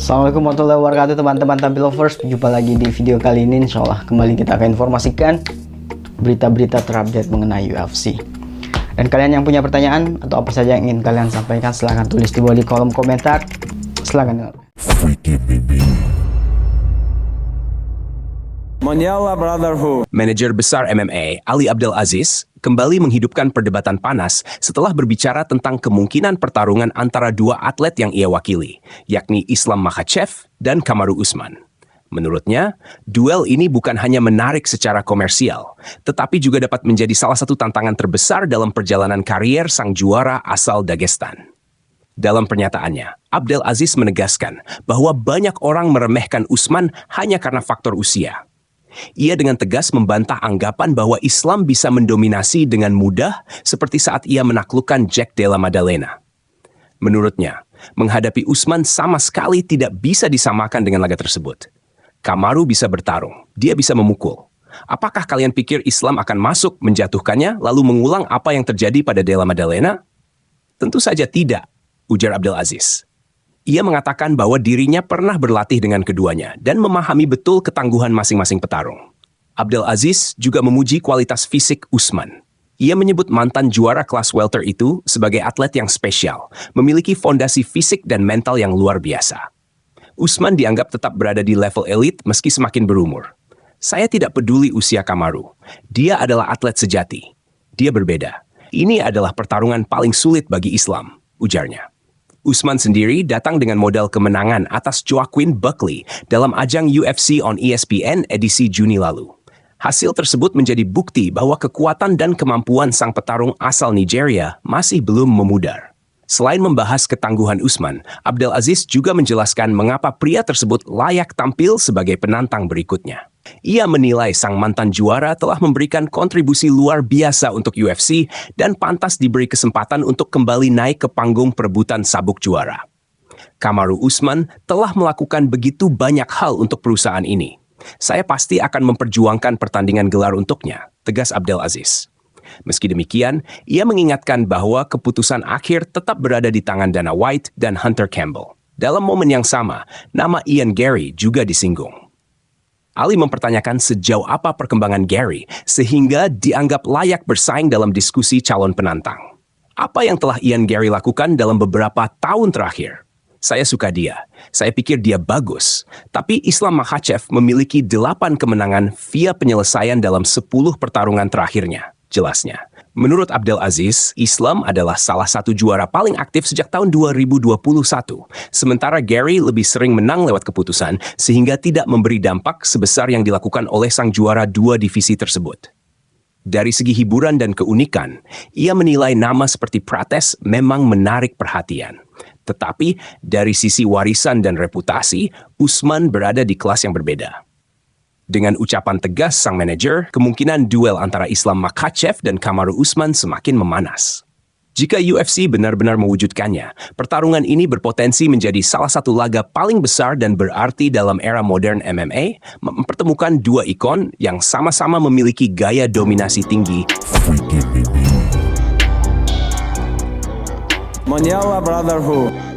Assalamualaikum warahmatullahi wabarakatuh teman-teman Tampi Lovers. Jumpa lagi di video kali ini. Insyaallah kembali kita akan informasikan berita-berita terupdate mengenai UFC. Dan kalian yang punya pertanyaan atau apa saja yang ingin kalian sampaikan, silahkan tulis di bawah di kolom komentar. Silahkan dengar. Monyala Brotherhood. Manajer besar MMA, Ali Abdel Aziz, kembali menghidupkan perdebatan panas setelah berbicara tentang kemungkinan pertarungan antara dua atlet yang ia wakili, yakni Islam Makhachev dan Kamaru Usman. Menurutnya, duel ini bukan hanya menarik secara komersial, tetapi juga dapat menjadi salah satu tantangan terbesar dalam perjalanan karier sang juara asal Dagestan. Dalam pernyataannya, Abdel Aziz menegaskan bahwa banyak orang meremehkan Usman hanya karena faktor usia. Ia dengan tegas membantah anggapan bahwa Islam bisa mendominasi dengan mudah seperti saat ia menaklukkan Jack Della Maddalena. Menurutnya, menghadapi Usman sama sekali tidak bisa disamakan dengan laga tersebut. Kamaru bisa bertarung, dia bisa memukul. Apakah kalian pikir Islam akan masuk menjatuhkannya lalu mengulang apa yang terjadi pada Della Maddalena? Tentu saja tidak, ujar Abdel Aziz. Ia mengatakan bahwa dirinya pernah berlatih dengan keduanya dan memahami betul ketangguhan masing-masing petarung. Abdel Aziz juga memuji kualitas fisik Usman. Ia menyebut mantan juara kelas welter itu sebagai atlet yang spesial, memiliki fondasi fisik dan mental yang luar biasa. Usman dianggap tetap berada di level elit meski semakin berumur. Saya tidak peduli usia Kamaru. Dia adalah atlet sejati. Dia berbeda. Ini adalah pertarungan paling sulit bagi Islam, ujarnya. Usman sendiri datang dengan modal kemenangan atas Joaquin Buckley dalam ajang UFC on ESPN edisi Juni lalu. Hasil tersebut menjadi bukti bahwa kekuatan dan kemampuan sang petarung asal Nigeria masih belum memudar. Selain membahas ketangguhan Usman, Abdel Aziz juga menjelaskan mengapa pria tersebut layak tampil sebagai penantang berikutnya. Ia menilai sang mantan juara telah memberikan kontribusi luar biasa untuk UFC dan pantas diberi kesempatan untuk kembali naik ke panggung perebutan sabuk juara. Kamaru Usman telah melakukan begitu banyak hal untuk perusahaan ini. Saya pasti akan memperjuangkan pertandingan gelar untuknya, tegas Abdel Aziz. Meski demikian, ia mengingatkan bahwa keputusan akhir tetap berada di tangan Dana White dan Hunter Campbell. Dalam momen yang sama, nama Ian Gary juga disinggung. Ali mempertanyakan sejauh apa perkembangan Gary sehingga dianggap layak bersaing dalam diskusi calon penantang. Apa yang telah Ian Gary lakukan dalam beberapa tahun terakhir? Saya suka dia. Saya pikir dia bagus. Tapi Islam Makhachev memiliki 8 kemenangan via penyelesaian dalam 10 pertarungan terakhirnya, jelasnya. Menurut Abdel Aziz, Islam adalah salah satu juara paling aktif sejak tahun 2021. Sementara Gary lebih sering menang lewat keputusan sehingga tidak memberi dampak sebesar yang dilakukan oleh sang juara 2 divisi tersebut. Dari segi hiburan dan keunikan, ia menilai nama seperti Prates memang menarik perhatian. Tetapi dari sisi warisan dan reputasi, Usman berada di kelas yang berbeda. Dengan ucapan tegas sang manajer, kemungkinan duel antara Islam Makhachev dan Kamaru Usman semakin memanas. Jika UFC benar-benar mewujudkannya, pertarungan ini berpotensi menjadi salah satu laga paling besar dan berarti dalam era modern MMA, mempertemukan dua ikon yang sama-sama memiliki gaya dominasi tinggi. Monyala Brotherhood.